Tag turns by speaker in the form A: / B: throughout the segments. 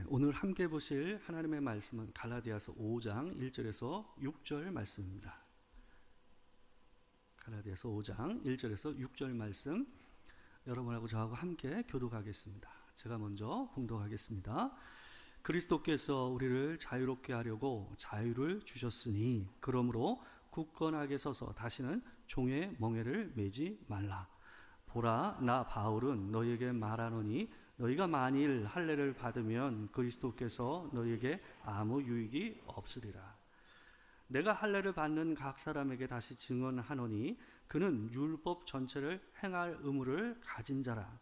A: 오늘 함께 보실 하나님의 말씀은 갈라디아서 5장 1절에서 6절 말씀입니다. 갈라디아서 5장 1절에서 6절 말씀, 여러분하고 저하고 함께 교독하겠습니다. 제가 먼저 봉독하겠습니다. 그리스도께서 우리를 자유롭게 하려고 자유를 주셨으니 그러므로 굳건하게 서서 다시는 종의 멍에를 매지 말라. 보라, 나 바울은 너희에게 말하노니 너희가 만일 할례를 받으면 그리스도께서 너희에게 아무 유익이 없으리라. 내가 할례를 받는 각 사람에게 다시 증언하노니 그는 율법 전체를 행할 의무를 가진 자라.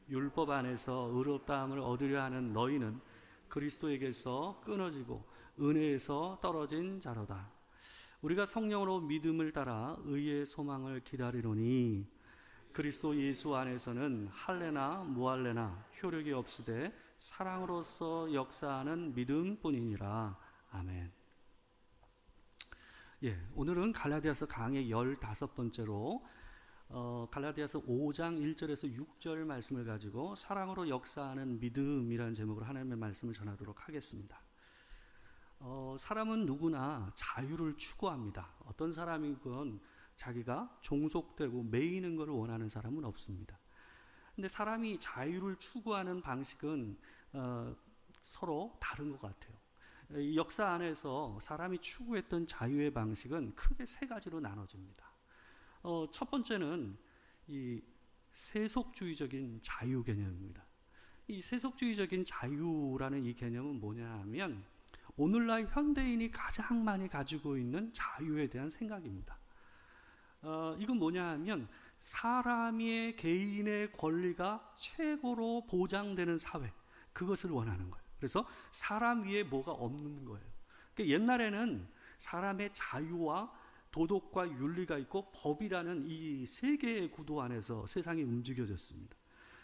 A: 율법 안에서 의롭다함을 얻으려 하는 너희는 그리스도에게서 끊어지고 은혜에서 떨어진 자로다. 우리가 성령으로 믿음을 따라 의의 소망을 기다리노니 그리스도 예수 안에서는 할례나 무할례나 효력이 없으되 사랑으로서 역사하는 믿음뿐이니라. 아멘. 오늘은 갈라디아서 강의 15번째로 갈라디아서 5장 1절에서 6절 말씀을 가지고 사랑으로 역사하는 믿음이라는 제목으로 하나님의 말씀을 전하도록 하겠습니다. 사람은 누구나 자유를 추구합니다. 어떤 사람이건 자기가 종속되고 매이는 것을 원하는 사람은 없습니다. 근데 사람이 자유를 추구하는 방식은 서로 다른 것 같아요. 이 역사 안에서 사람이 추구했던 자유의 방식은 크게 세 가지로 나눠집니다. 첫 번째는 이 세속주의적인 자유 개념입니다. 이 세속주의적인 자유라는 이 개념은 뭐냐 하면 오늘날 현대인이 가장 많이 가지고 있는 자유에 대한 생각입니다. 이건 뭐냐 하면 사람의 개인의 권리가 최고로 보장되는 사회, 그것을 원하는 거예요. 그래서 사람 위에 뭐가 없는 거예요. 그러니까 옛날에는 사람의 자유와 도덕과 윤리가 있고 법이라는 이 세 개의 구도 안에서 세상이 움직여졌습니다.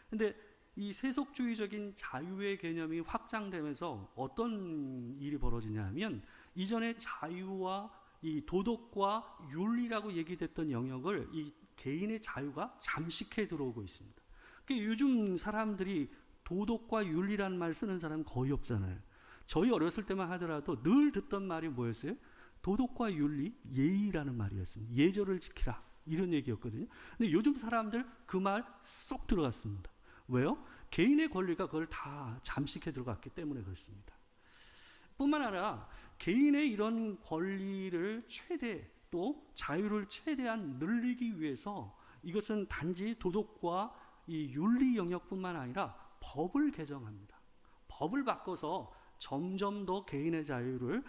A: 그런데 이 세속주의적인 자유의 개념이 확장되면서 어떤 일이 벌어지냐 하면 이전에 자유와 이 도덕과 윤리라고 얘기됐던 영역을 이 개인의 자유가 잠식해 들어오고 있습니다. 그러니까 요즘 사람들이 도덕과 윤리라는 말 쓰는 사람 거의 없잖아요. 저희 어렸을 때만 하더라도 늘 듣던 말이 뭐였어요? 도덕과 윤리, 예의라는 말이었습니다. 예절을 지키라, 이런 얘기였거든요. 근데 요즘 사람들 그 말 쏙 들어갔습니다. 왜요? 개인의 권리가 그걸 다 잠식해 들어갔기 때문에 그렇습니다. 뿐만 아니라 개인의 이런 권리를 최대, 또 자유를 최대한 늘리기 위해서 이것은 단지 도덕과 이 윤리 영역뿐만 아니라 법을 개정합니다. 법을 바꿔서 점점 더 개인의 자유를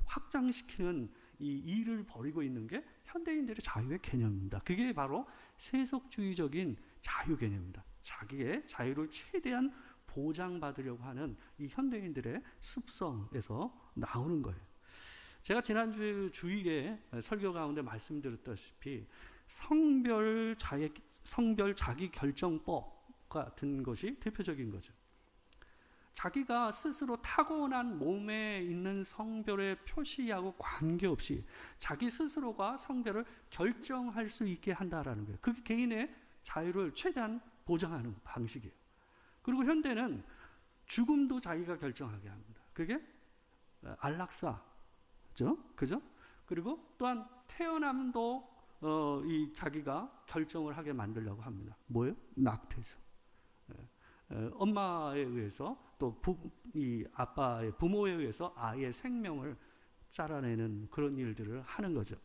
A: 확장시키는 이 일을 벌이고 있는 게 현대인들의 자유의 개념입니다. 그게 바로 세속주의적인 자유 개념입니다. 자기의 자유를 최대한 보장받으려고 하는 이 현대인들의 습성에서 나오는 거예요. 제가 지난주 주일에 설교 가운데 말씀드렸다시피 성별 자기결정법 같은 것이 대표적인 거죠. 자기가 스스로 타고난 몸에 있는 성별의 표시하고 관계없이 자기 스스로가 성별을 결정할 수 있게 한다라는 거예요. 그게 개인의 자유를 최대한 보장하는 방식이에요. 그리고 현대는 죽음도 자기가 결정하게 합니다. 그게 안락사죠, 그죠? 그리고 또한 태어남도 이 자기가 결정을 하게 만들려고 합니다. 뭐예요? 낙태죠. 엄마에 의해서 또 이 아빠의 부모에 의해서 아이의 생명을 잘라내는 그런 일들을 하는 거죠.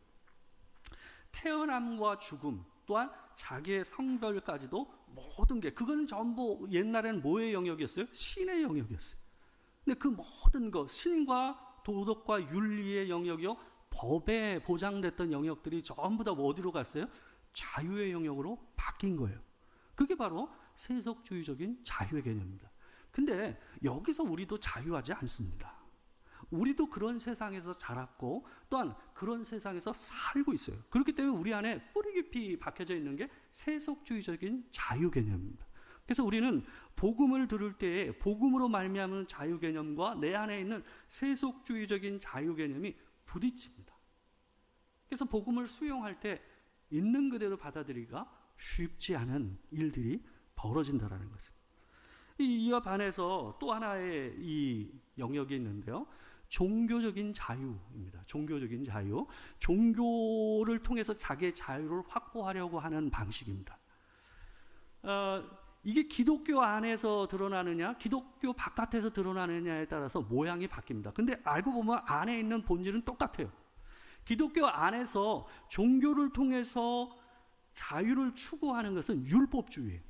A: 태어남과 죽음, 또한 자기의 성별까지도 모든 게, 그건 전부 옛날에는 뭐의 영역이었어요? 신의 영역이었어요. 근데 그 모든 것, 신과 도덕과 윤리의 영역이요, 법에 보장됐던 영역들이 전부 다 어디로 갔어요? 자유의 영역으로 바뀐 거예요. 그게 바로 세속주의적인 자유의 개념입니다. 근데 여기서 우리도 자유하지 않습니다. 우리도 그런 세상에서 자랐고 또한 그런 세상에서 살고 있어요. 그렇기 때문에 우리 안에 뿌리 깊이 박혀져 있는 게 세속주의적인 자유 개념입니다. 그래서 우리는 복음을 들을 때 복음으로 말미암은 자유 개념과 내 안에 있는 세속주의적인 자유 개념이 부딪힙니다. 그래서 복음을 수용할 때 있는 그대로 받아들이기가 쉽지 않은 일들이 벌어진다는 것입니다. 이와 반해서 또 하나의 이 영역이 있는데요. 종교적인 자유입니다. 종교적인 자유. 종교를 통해서 자기의 자유를 확보하려고 하는 방식입니다. 이게 기독교 안에서 드러나느냐, 기독교 바깥에서 드러나느냐에 따라서 모양이 바뀝니다. 근데 알고 보면 안에 있는 본질은 똑같아요. 기독교 안에서 종교를 통해서 자유를 추구하는 것은 율법주의예요.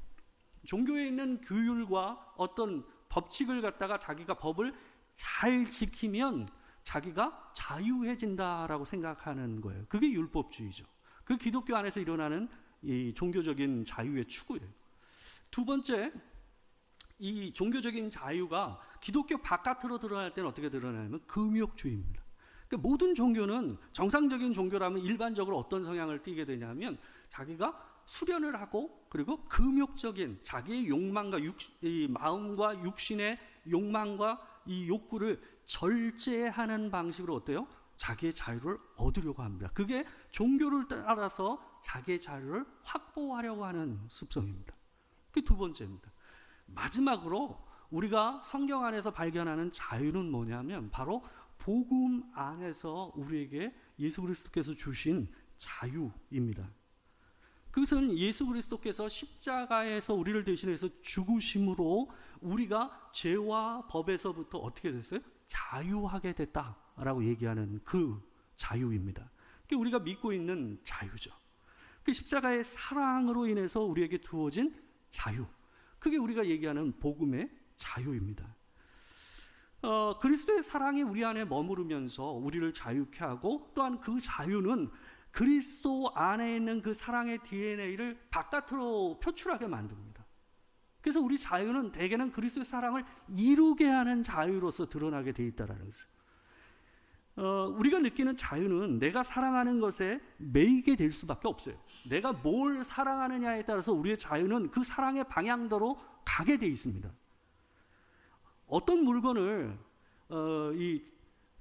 A: 종교에 있는 규율과 어떤 법칙을 갖다가 자기가 법을 잘 지키면 자기가 자유해진다라고 생각하는 거예요. 그게 율법주의죠. 그 기독교 안에서 일어나는 이 종교적인 자유의 추구예요. 두 번째, 이 종교적인 자유가 기독교 바깥으로 드러날 때는 어떻게 드러나냐면 금욕주의입니다. 그러니까 모든 종교는 정상적인 종교라면 일반적으로 어떤 성향을 띠게 되냐면 자기가 수련을 하고 그리고 금욕적인 자기의 욕망과 이 마음과 육신의 욕망과 이 욕구를 절제하는 방식으로 어때요? 자기의 자유를 얻으려고 합니다. 그게 종교를 따라서 자기의 자유를 확보하려고 하는 습성입니다. 그게 두 번째입니다. 마지막으로 우리가 성경 안에서 발견하는 자유는 뭐냐면 바로 복음 안에서 우리에게 예수 그리스도께서 주신 자유입니다. 그것은 예수 그리스도께서 십자가에서 우리를 대신해서 죽으심으로 우리가 죄와 법에서부터 어떻게 됐어요? 자유하게 됐다라고 얘기하는 그 자유입니다. 그게 우리가 믿고 있는 자유죠. 그 십자가의 사랑으로 인해서 우리에게 주어진 자유. 그게 우리가 얘기하는 복음의 자유입니다. 그리스도의 사랑이 우리 안에 머무르면서 우리를 자유케 하고 또한 그 자유는 그리스도 안에 있는 그 사랑의 DNA를 바깥으로 표출하게 만듭니다. 그래서 우리 자유는 대개는 그리스도의 사랑을 이루게 하는 자유로서 드러나게 돼 있다라는 것이죠. 우리가 느끼는 자유는 내가 사랑하는 것에 매이게 될 수밖에 없어요. 내가 뭘 사랑하느냐에 따라서 우리의 자유는 그 사랑의 방향대로 가게 돼 있습니다. 어떤 물건을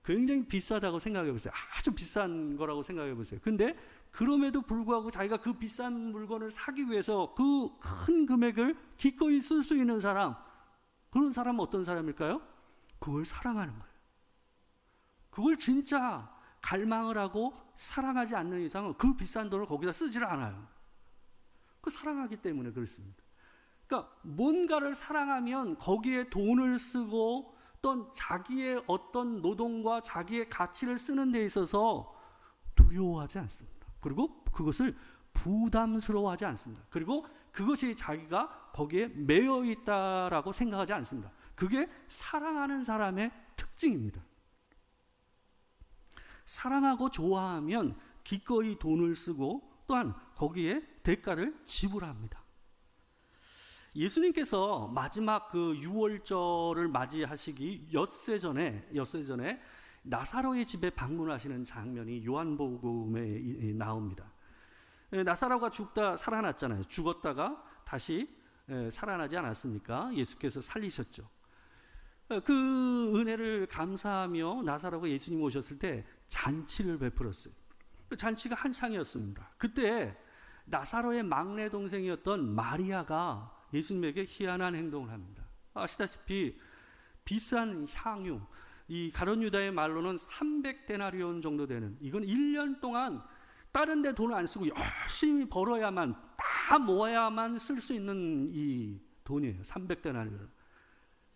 A: 굉장히 비싸다고 생각해 보세요. 아주 비싼 거라고 생각해 보세요. 근데 그럼에도 불구하고 자기가 그 비싼 물건을 사기 위해서 그 큰 금액을 기꺼이 쓸 수 있는 사람, 그런 사람은 어떤 사람일까요? 그걸 사랑하는 거예요. 그걸 진짜 갈망을 하고 사랑하지 않는 이상은 그 비싼 돈을 거기다 쓰질 않아요. 그 사랑하기 때문에 그렇습니다. 그러니까 뭔가를 사랑하면 거기에 돈을 쓰고 또 자기의 어떤 노동과 자기의 가치를 쓰는 데 있어서 두려워하지 않습니다. 그리고 그것을 부담스러워하지 않습니다. 그리고 그것이 자기가 거기에 매여 있다라고 생각하지 않습니다. 그게 사랑하는 사람의 특징입니다. 사랑하고 좋아하면 기꺼이 돈을 쓰고 또한 거기에 대가를 지불합니다. 예수님께서 마지막 그 유월절을 맞이하시기 엿새 전에 나사로의 집에 방문하시는 장면이 요한복음에 나옵니다. 나사로가 죽다 살아났잖아요. 죽었다가 다시 살아나지 않았습니까? 예수께서 살리셨죠. 그 은혜를 감사하며 나사로가 예수님 오셨을 때 잔치를 베풀었어요. 그 잔치가 한창이었습니다. 그때 나사로의 막내 동생이었던 마리아가 예수님에게 희한한 행동을 합니다. 아시다시피 비싼 향유, 이 가룟 유다의 말로는 300데나리온 정도 되는, 이건 1년 동안 다른 데 돈을 안 쓰고 열심히 벌어야만, 다 모아야만 쓸 수 있는 이 돈이에요. 300데나리온.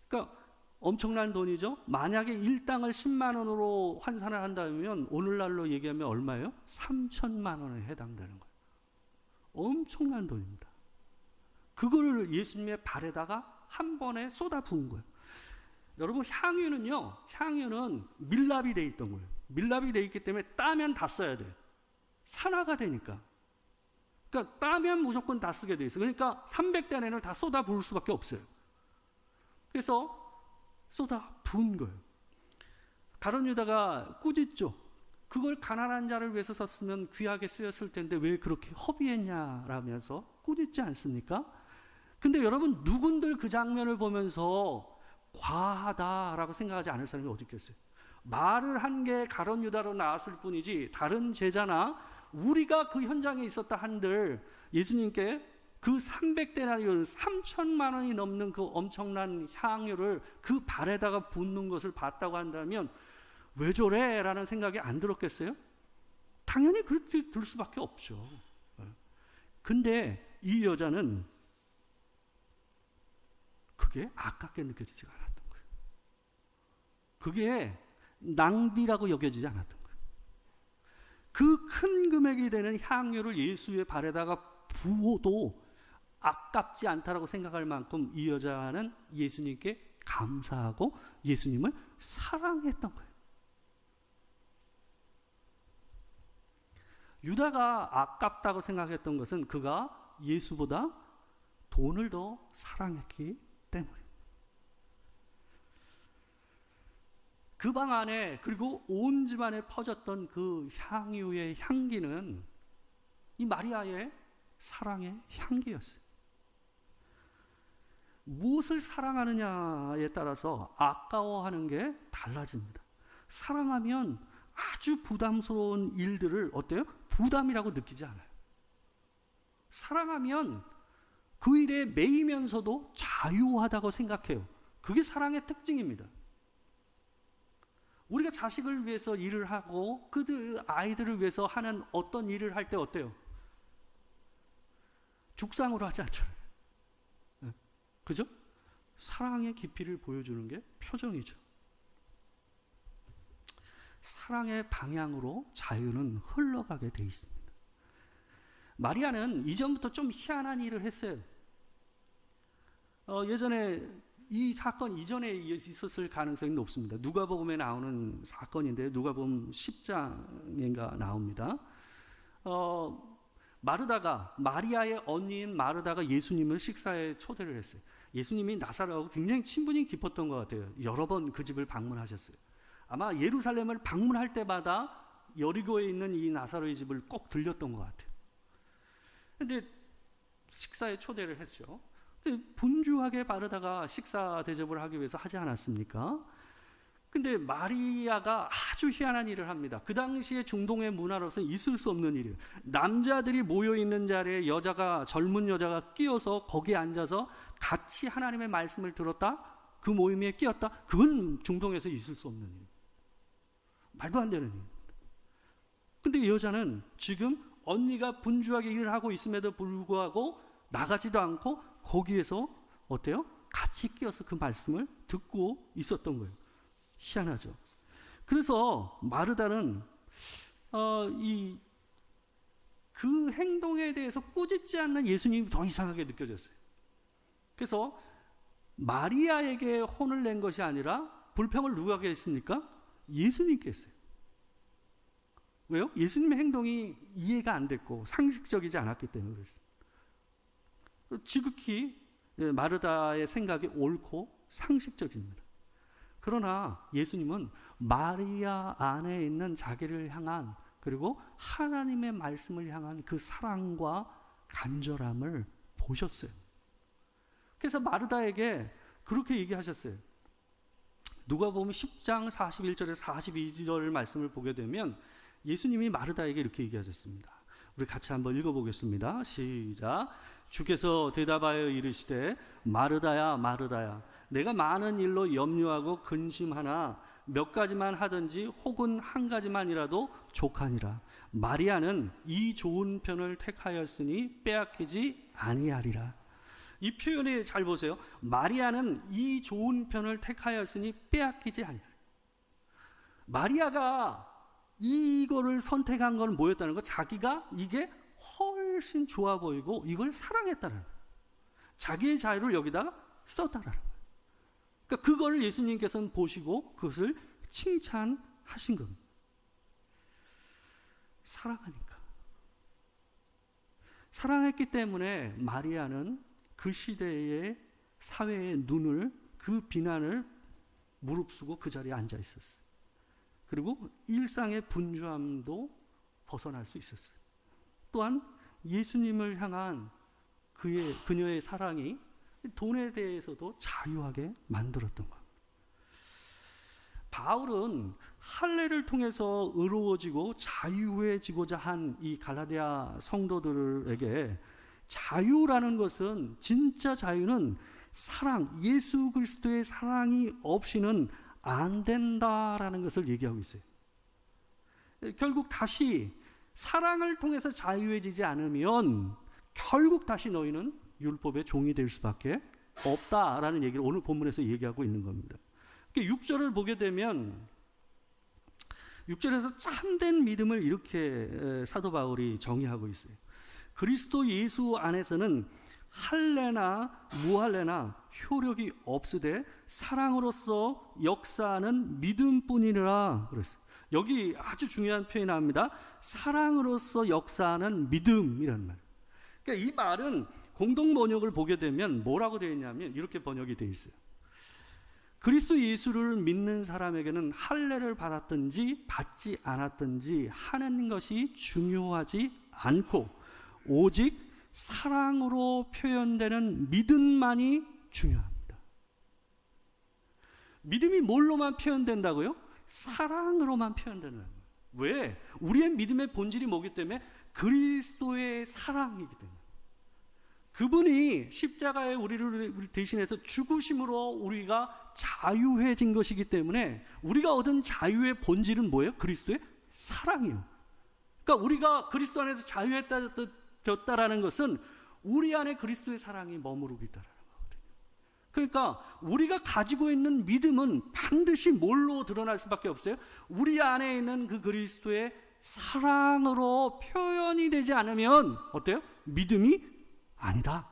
A: 그러니까 엄청난 돈이죠. 만약에 일당을 10만 원으로 환산을 한다면 오늘날로 얘기하면 얼마예요? 3천만 원에 해당되는 거예요. 엄청난 돈입니다. 그걸 예수님의 발에다가 한 번에 쏟아 부은 거예요. 여러분, 향유는 밀랍이 돼 있던 거예요. 밀랍이 돼 있기 때문에 따면 다 써야 돼요. 산화가 되니까. 그러니까 따면 무조건 다 쓰게 돼 있어요. 그러니까 300대내를 다 쏟아 부을 수밖에 없어요. 그래서 쏟아 부은 거예요. 가룟 유다가 꾸짖죠. 그걸 가난한 자를 위해서 썼으면 귀하게 쓰였을 텐데 왜 그렇게 허비했냐라면서 꾸짖지 않습니까? 근데 여러분, 누군들 그 장면을 보면서 과하다라고 생각하지 않을 사람이 어디 있겠어요? 말을 한 게 가룟 유다로 나왔을 뿐이지 다른 제자나 우리가 그 현장에 있었다 한들 예수님께 그 300데나리온 3천만 원이 넘는 그 엄청난 향유를 그 발에다가 붓는 것을 봤다고 한다면 왜 저래? 라는 생각이 안 들었겠어요? 당연히 그렇게 들 수밖에 없죠. 근데 이 여자는 그게 아깝게 느껴지지가 않았던 거예요. 그게 낭비라고 여겨지지 않았던 거예요. 그 큰 금액이 되는 향유를 예수의 발에다가 부어도 아깝지 않다라고 생각할 만큼 이 여자는 예수님께 감사하고 예수님을 사랑했던 거예요. 유다가 아깝다고 생각했던 것은 그가 예수보다 돈을 더 사랑했기 때문입니다. 그 방 안에 그리고 온 집안에 퍼졌던 그 향유의 향기는 이 마리아의 사랑의 향기였어요. 무엇을 사랑하느냐에 따라서 아까워하는 게 달라집니다. 사랑하면 아주 부담스러운 일들을 어때요? 부담이라고 느끼지 않아요. 사랑하면 그 일에 매이면서도 자유하다고 생각해요. 그게 사랑의 특징입니다. 우리가 자식을 위해서 일을 하고 그들 아이들을 위해서 하는 어떤 일을 할 때 어때요? 죽상으로 하지 않잖아요. 그죠? 사랑의 깊이를 보여주는 게 표정이죠. 사랑의 방향으로 자유는 흘러가게 돼 있습니다. 마리아는 이전부터 좀 희한한 일을 했어요. 예전에 이 사건 이전에 있었을 가능성이 높습니다. 누가복음에 나오는 사건인데 누가복음 10장인가 나옵니다. 마리아의 언니인 마르다가 예수님을 식사에 초대를 했어요. 예수님이 나사로하고 굉장히 친분이 깊었던 것 같아요. 여러 번 그 집을 방문하셨어요. 아마 예루살렘을 방문할 때마다 여리고에 있는 이 나사로의 집을 꼭 들렸던 것 같아요. 근데 식사에 초대를 했죠. 근데 분주하게 마르다가 식사 대접을 하기 위해서 하지 않았습니까? 근데 마리아가 아주 희한한 일을 합니다. 그 당시에 중동의 문화로서 있을 수 없는 일이에요. 남자들이 모여있는 자리에 젊은 여자가 끼어서 거기에 앉아서 같이 하나님의 말씀을 들었다? 그 모임에 끼었다? 그건 중동에서 있을 수 없는 일이에요. 말도 안 되는 일입니다. 근데 이 여자는 지금 언니가 분주하게 일을 하고 있음에도 불구하고 나가지도 않고 거기에서 어때요? 같이 끼어서 그 말씀을 듣고 있었던 거예요. 희한하죠. 그래서 마르다는 그 행동에 대해서 꾸짖지 않는 예수님이 더 이상하게 느껴졌어요. 그래서 마리아에게 혼을 낸 것이 아니라 불평을 누구에게 했습니까? 예수님께 했어요. 왜요? 예수님의 행동이 이해가 안 됐고 상식적이지 않았기 때문에 그랬습니다. 지극히 마르다의 생각이 옳고 상식적입니다. 그러나 예수님은 마리아 안에 있는 자기를 향한 그리고 하나님의 말씀을 향한 그 사랑과 간절함을 보셨어요. 그래서 마르다에게 그렇게 얘기하셨어요. 누가복음 10장 41절에서 42절 말씀을 보게 되면 예수님이 마르다에게 이렇게 얘기하셨습니다. 우리 같이 한번 읽어보겠습니다. 시작. 주께서 대답하여 이르시되 마르다야 마르다야 내가 많은 일로 염려하고 근심하나 몇 가지만 하든지 혹은 한 가지만이라도 족하니라. 마리아는 이 좋은 편을 택하였으니 빼앗기지 아니하리라. 이 표현에 잘 보세요. 마리아는 이 좋은 편을 택하였으니 빼앗기지 아니하리라. 마리아가 이거를 선택한 건 뭐였다는 거? 자기가 이게 훨씬 좋아 보이고 이걸 사랑했다는 거예요. 자기의 자유를 여기다가 썼다는 거예요. 그러니까 그걸 예수님께서는 보시고 그것을 칭찬하신 겁니다. 사랑하니까. 사랑했기 때문에 마리아는 그 시대의 사회의 눈을 그 비난을 무릅쓰고 그 자리에 앉아 있었어요. 그리고 일상의 분주함도 벗어날 수 있었어요. 또한 예수님을 향한 그녀의 사랑이 돈에 대해서도 자유하게 만들었던 것. 바울은 할례를 통해서 의로워지고 자유해지고자 한 이 갈라디아 성도들에게 자유라는 것은, 진짜 자유는 사랑, 예수 그리스도의 사랑이 없이는 안 된다라는 것을 얘기하고 있어요. 결국 다시 사랑을 통해서 자유해지지 않으면 결국 다시 너희는 율법의 종이 될 수밖에 없다라는 얘기를 오늘 본문에서 얘기하고 있는 겁니다. 6절을 보게 되면 6절에서 참된 믿음을 이렇게 사도 바울이 정의하고 있어요. 그리스도 예수 안에서는 할례나 무할례나 효력이 없으되 사랑으로서 역사하는 믿음뿐이니라 그랬어요. 여기 아주 중요한 표현이 나옵니다. 사랑으로서 역사하는 믿음이라는 말. 그러니까 이 말은 공동 번역을 보게 되면 뭐라고 되어 있냐면 이렇게 번역이 되어 있어요. 그리스도 예수를 믿는 사람에게는 할례를 받았든지 받지 않았든지 하는 것이 중요하지 않고 오직 사랑으로 표현되는 믿음만이 중요합니다. 믿음이 뭘로만 표현된다고요? 사랑으로만 표현되는 거예요. 왜? 우리의 믿음의 본질이 뭐기 때문에? 그리스도의 사랑이기 때문에. 그분이 십자가에 우리를 대신해서 죽으심으로 우리가 자유해진 것이기 때문에 우리가 얻은 자유의 본질은 뭐예요? 그리스도의 사랑이에요. 그러니까 우리가 그리스도 안에서 자유했다라는 것은 우리 안에 그리스도의 사랑이 머무르고 있다는 거거든요. 그러니까 우리가 가지고 있는 믿음은 반드시 뭘로 드러날 수밖에 없어요? 우리 안에 있는 그 그리스도의 사랑으로 표현이 되지 않으면 어때요? 믿음이 아니다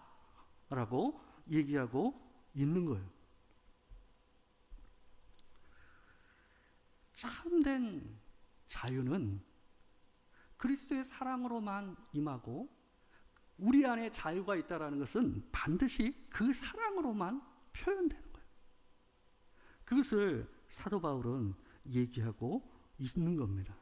A: 라고 얘기하고 있는 거예요. 참된 자유는 그리스도의 사랑으로만 임하고 우리 안에 자유가 있다는 것은 반드시 그 사랑으로만 표현되는 거예요. 그것을 사도 바울은 얘기하고 있는 겁니다.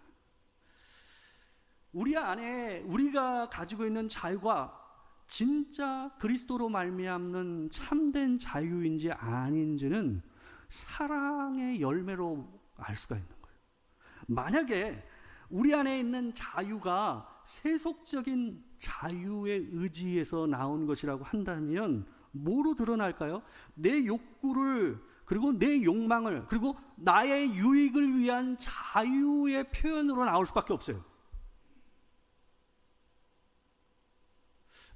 A: 우리 안에 우리가 가지고 있는 자유가 진짜 그리스도로 말미암는 참된 자유인지 아닌지는 사랑의 열매로 알 수가 있는 거예요. 만약에 우리 안에 있는 자유가 세속적인 자유의 의지에서 나온 것이라고 한다면 뭐로 드러날까요? 내 욕구를, 그리고 내 욕망을, 그리고 나의 유익을 위한 자유의 표현으로 나올 수밖에 없어요.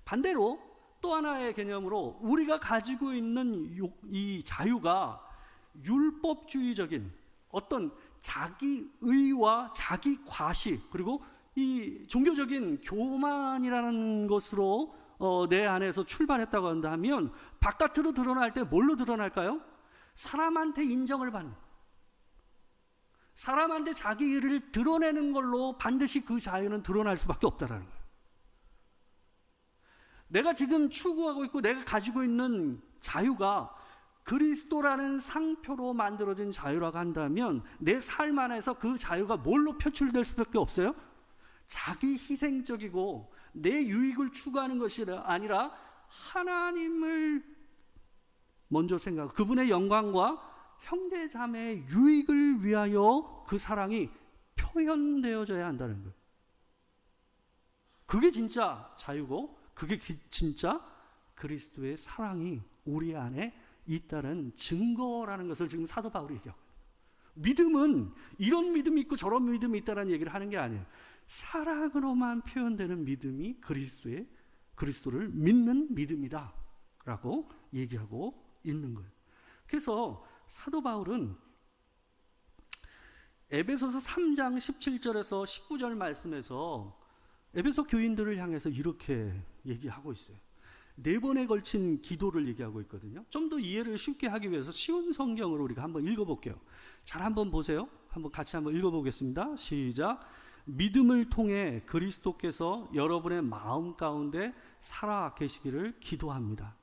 A: 반대로 또 하나의 개념으로 우리가 가지고 있는 이 자유가 율법주의적인 어떤 자기의와 자기 과시, 그리고 이 종교적인 교만이라는 것으로 내 안에서 출발했다고 한다면 바깥으로 드러날 때 뭘로 드러날까요? 사람한테 인정을 받는, 사람한테 자기를 드러내는 걸로 반드시 그 자유는 드러날 수밖에 없다는 거예요. 내가 지금 추구하고 있고 내가 가지고 있는 자유가 그리스도라는 상표로 만들어진 자유라고 한다면 내 삶 안에서 그 자유가 뭘로 표출될 수밖에 없어요? 자기 희생적이고 내 유익을 추구하는 것이 아니라 하나님을 먼저 생각하고 그분의 영광과 형제 자매의 유익을 위하여 그 사랑이 표현되어져야 한다는 거예요. 그게 진짜 자유고 그게 진짜 그리스도의 사랑이 우리 안에 있다는 증거라는 것을 지금 사도 바울이 얘기하고 있어요. 믿음은 이런 믿음이 있고 저런 믿음이 있다는 얘기를 하는 게 아니에요. 사랑으로만 표현되는 믿음이 그리스도를 믿는 믿음이다 라고 얘기하고 있는 거예요. 그래서 사도 바울은 에베소서 3장 17절에서 19절 말씀에서 에베소 교인들을 향해서 이렇게 얘기하고 있어요. 4번에 걸친 기도를 얘기하고 있거든요. 좀 더 이해를 쉽게 하기 위해서 쉬운 성경으로 우리가 한번 읽어볼게요. 잘 한번 보세요. 한번 같이 한번 읽어보겠습니다. 시작. 믿음을 통해 그리스도께서 여러분의 마음 가운데 살아 계시기를 기도합니다.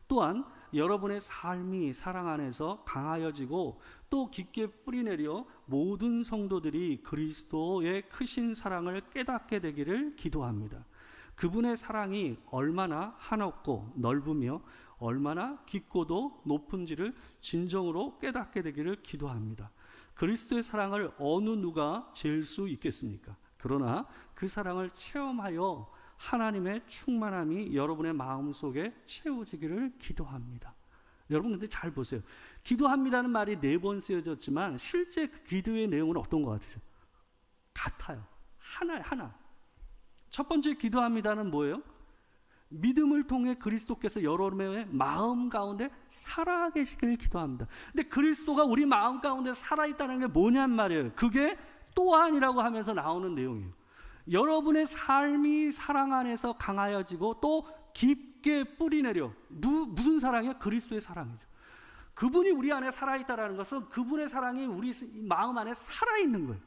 A: 또한 여러분의 삶이 사랑 안에서 강하여지고 또 깊게 뿌리내려 모든 성도들이 그리스도의 크신 사랑을 깨닫게 되기를 기도합니다. 그분의 사랑이 얼마나 한없고 넓으며 얼마나 깊고도 높은지를 진정으로 깨닫게 되기를 기도합니다. 그리스도의 사랑을 어느 누가 잴 수 있겠습니까? 그러나 그 사랑을 체험하여 하나님의 충만함이 여러분의 마음속에 채워지기를 기도합니다. 여러분 근데 잘 보세요. 기도합니다는 말이 4번 쓰여졌지만 실제 그 기도의 내용은 어떤 것 같으세요? 같아요. 하나. 첫 번째 기도합니다는 뭐예요? 믿음을 통해 그리스도께서 여러분의 마음 가운데 살아계시기를 기도합니다. 근데 그리스도가 우리 마음 가운데 살아있다는 게 뭐냔 말이에요. 그게 또한이라고 하면서 나오는 내용이에요. 여러분의 삶이 사랑 안에서 강하여지고 또 깊게 뿌리내려. 무슨 사랑이요? 그리스도의 사랑이죠. 그분이 우리 안에 살아있다는 것은 그분의 사랑이 우리 마음 안에 살아있는 거예요.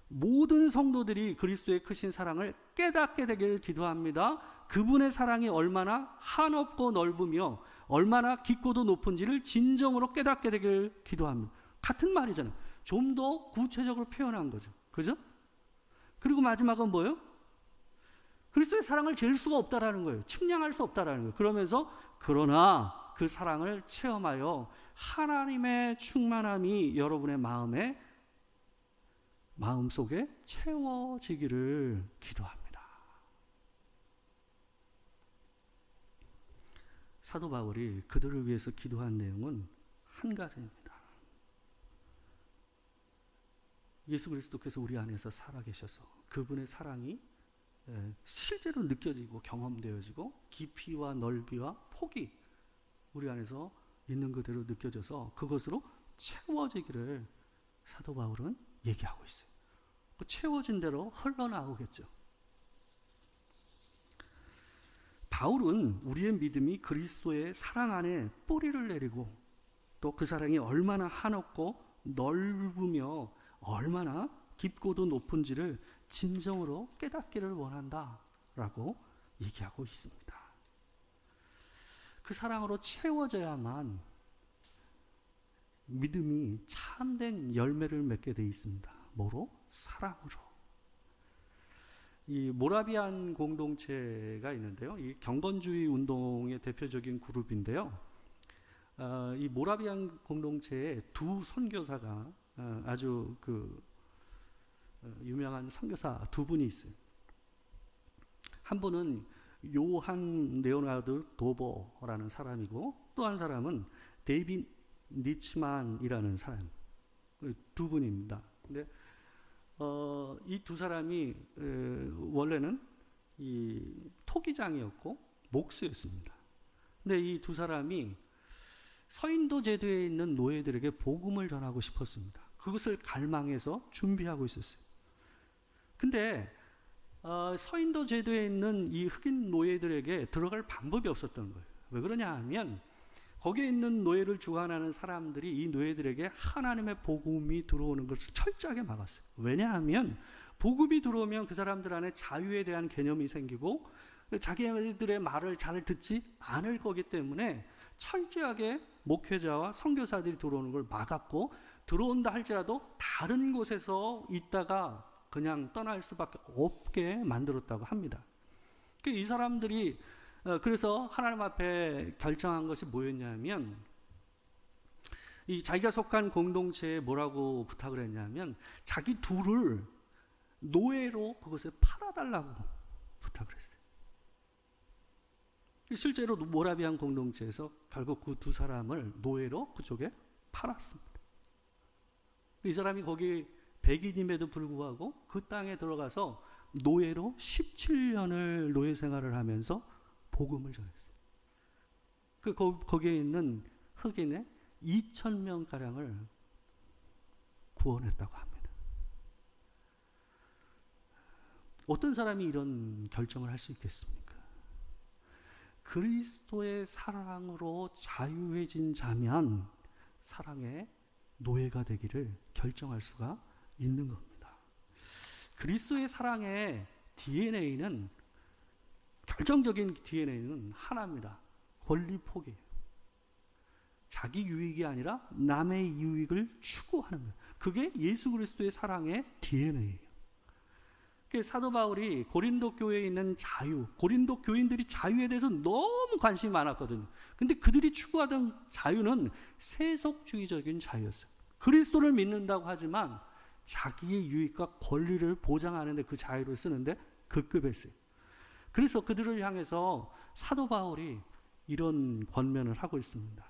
A: 모든 성도들이 그리스도의 크신 사랑을 깨닫게 되기를 기도합니다. 그분의 사랑이 얼마나 한없고 넓으며 얼마나 깊고도 높은지를 진정으로 깨닫게 되기를 기도합니다. 같은 말이잖아요. 좀 더 구체적으로 표현한 거죠. 그죠? 그리고 마지막은 뭐예요? 그리스도의 사랑을 잴 수가 없다라는 거예요. 측량할 수 없다라는 거예요. 그러면서 그러나 그 사랑을 체험하여 하나님의 충만함이 여러분의 마음속에 채워지기를 기도합니다. 사도 바울이 그들을 위해서 기도한 내용은 한 가지입니다. 예수 그리스도께서 우리 안에서 살아계셔서 그분의 사랑이 실제로 느껴지고 경험되어지고 깊이와 넓이와 폭이 우리 안에서 있는 그대로 느껴져서 그것으로 채워지기를 사도 바울은 얘기하고 있어요. 그 채워진 대로 흘러나오겠죠. 바울은 우리의 믿음이 그리스도의 사랑 안에 뿌리를 내리고 또 그 사랑이 얼마나 한없고 넓으며 얼마나 깊고도 높은지를 진정으로 깨닫기를 원한다라고 얘기하고 있습니다. 그 사랑으로 채워져야만 믿음이 참된 열매를 맺게 되어 있습니다. 뭐로? 사랑으로. 이 모라비안 공동체가 있는데요. 이 경건주의 운동의 대표적인 그룹인데요. 이 모라비안 공동체에 두 선교사가 아주 유명한 선교사 두 분이 있어요. 한 분은 요한 레오나르도 도버라는 사람이고 또 한 사람은 데이빗 니츠만이라는 사람, 두 분입니다. 근데 이 두 사람이 원래는 이 토기장이었고 목수였습니다. 근데 이 두 사람이 서인도 제도에 있는 노예들에게 복음을 전하고 싶었습니다. 그것을 갈망해서 준비하고 있었어요. 근데 서인도 제도에 있는 이 흑인 노예들에게 들어갈 방법이 없었던 거예요. 왜 그러냐 하면 거기에 있는 노예를 주관하는 사람들이 이 노예들에게 하나님의 복음이 들어오는 것을 철저하게 막았어요. 왜냐하면 복음이 들어오면 그 사람들 안에 자유에 대한 개념이 생기고 자기들의 말을 잘 듣지 않을 거기 때문에 철저하게 목회자와 선교사들이 들어오는 걸 막았고, 들어온다 할지라도 다른 곳에서 있다가 그냥 떠날 수밖에 없게 만들었다고 합니다. 이 사람들이 그래서 하나님 앞에 결정한 것이 뭐였냐면, 이 자기가 속한 공동체에 뭐라고 부탁을 했냐면 자기 둘을 노예로 그것에 팔아달라고 부탁을 했어요. 실제로 모라비안 공동체에서 결국 그 두 사람을 노예로 그쪽에 팔았습니다. 이 사람이 거기 백인임에도 불구하고 그 땅에 들어가서 노예로 17년을 노예 생활을 하면서 복음을 전했어요. 거기에 있는 흑인의 2,000명가량을 구원했다고 합니다. 어떤 사람이 이런 결정을 할 수 있겠습니까? 그리스도의 사랑으로 자유해진 자면 사랑의 노예가 되기를 결정할 수가 있는 겁니다. 그리스도의 사랑의 DNA는, 결정적인 DNA는 하나입니다. 권리 포기예요. 자기 유익이 아니라 남의 유익을 추구하는 거예요. 그게 예수 그리스도의 사랑의 DNA예요. 사도 바울이 고린도 교회에 있는 자유, 고린도 교인들이 자유에 대해서 너무 관심이 많았거든요. 근데 그들이 추구하던 자유는 세속주의적인 자유였어요. 그리스도를 믿는다고 하지만 자기의 유익과 권리를 보장하는데 그 자유를 쓰는데 급급했어요. 그래서 그들을 향해서 사도 바울이 이런 권면을 하고 있습니다.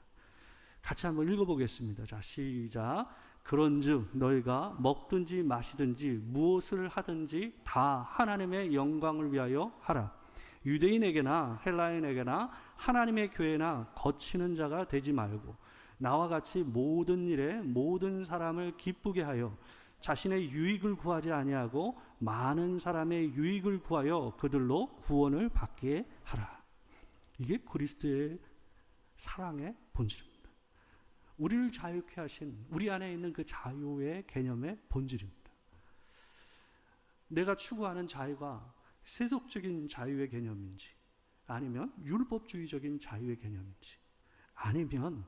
A: 같이 한번 읽어보겠습니다. 자, 시작. 그런즉 너희가 먹든지 마시든지 무엇을 하든지 다 하나님의 영광을 위하여 하라. 유대인에게나 헬라인에게나 하나님의 교회나 거치는 자가 되지 말고 나와 같이 모든 일에 모든 사람을 기쁘게 하여 자신의 유익을 구하지 아니하고 많은 사람의 유익을 구하여 그들로 구원을 받게 하라. 이게 그리스도의 사랑의 본질입니다. 우리를 자유케 하신 우리 안에 있는 그 자유의 개념의 본질입니다. 내가 추구하는 자유가 세속적인 자유의 개념인지 아니면 율법주의적인 자유의 개념인지 아니면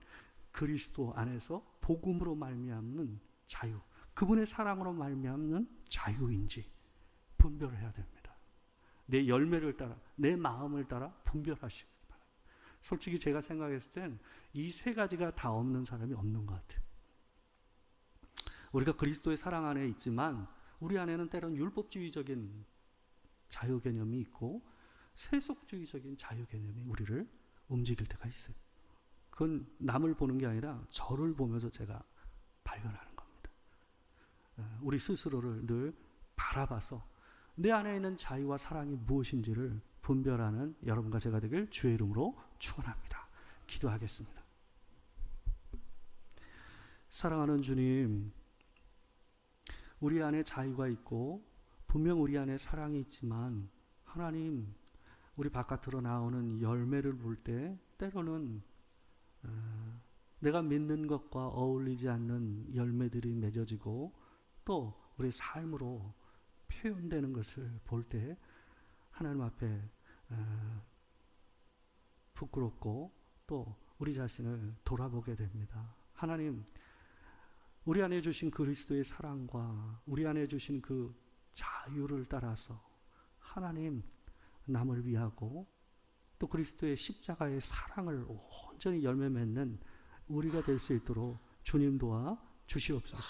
A: 그리스도 안에서 복음으로 말미암는 자유, 그분의 사랑으로 말미암는 자유인지 분별을 해야 됩니다. 내 열매를 따라, 내 마음을 따라 분별하시기 바랍니다. 솔직히 제가 생각했을 땐 이 세 가지가 다 없는 사람이 없는 것 같아요. 우리가 그리스도의 사랑 안에 있지만 우리 안에는 때론 율법주의적인 자유 개념이 있고 세속주의적인 자유 개념이 우리를 움직일 때가 있어요. 그건 남을 보는 게 아니라 저를 보면서 제가 발견하는 겁니다. 우리 스스로를 늘 바라봐서 내 안에 있는 자유와 사랑이 무엇인지를 분별하는 여러분과 제가 되길 주의 이름으로 축원합니다. 기도하겠습니다. 사랑하는 주님, 우리 안에 자유가 있고 분명 우리 안에 사랑이 있지만 하나님, 우리 바깥으로 나오는 열매를 볼 때 때로는 내가 믿는 것과 어울리지 않는 열매들이 맺어지고 또 우리 삶으로 표현되는 것을 볼 때 하나님 앞에 부끄럽고 또 우리 자신을 돌아보게 됩니다. 하나님, 우리 안에 주신 그리스도의 사랑과 우리 안에 주신 그 자유를 따라서 하나님 남을 위하고 또 그리스도의 십자가의 사랑을 온전히 열매 맺는 우리가 될 수 있도록 주님 도와 주시옵소서.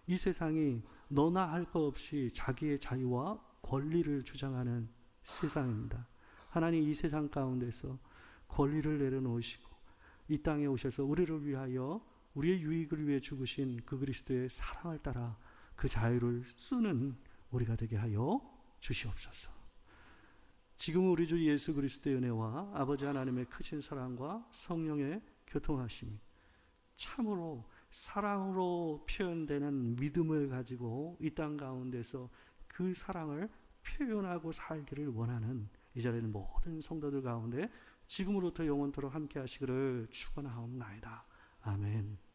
A: 이 세상이 너나 할 것 없이 자기의 자유와 권리를 주장하는 세상입니다. 하나님, 이 세상 가운데서 권리를 내려놓으시고 이 땅에 오셔서 우리를 위하여 우리의 유익을 위해 죽으신 그 그리스도의 사랑을 따라 그 자유를 쓰는 우리가 되게 하여 주시옵소서. 지금 우리 주 예수 그리스도의 은혜와 아버지 하나님의 크신 사랑과 성령의 교통하심이 참으로 사랑으로 표현되는 믿음을 가지고 이 땅 가운데서 그 사랑을 표현하고 살기를 원하는 이 자리에 모든 성도들 가운데 지금으로부터 영원토록 함께 하시기를 축원하옵나이다. 아멘.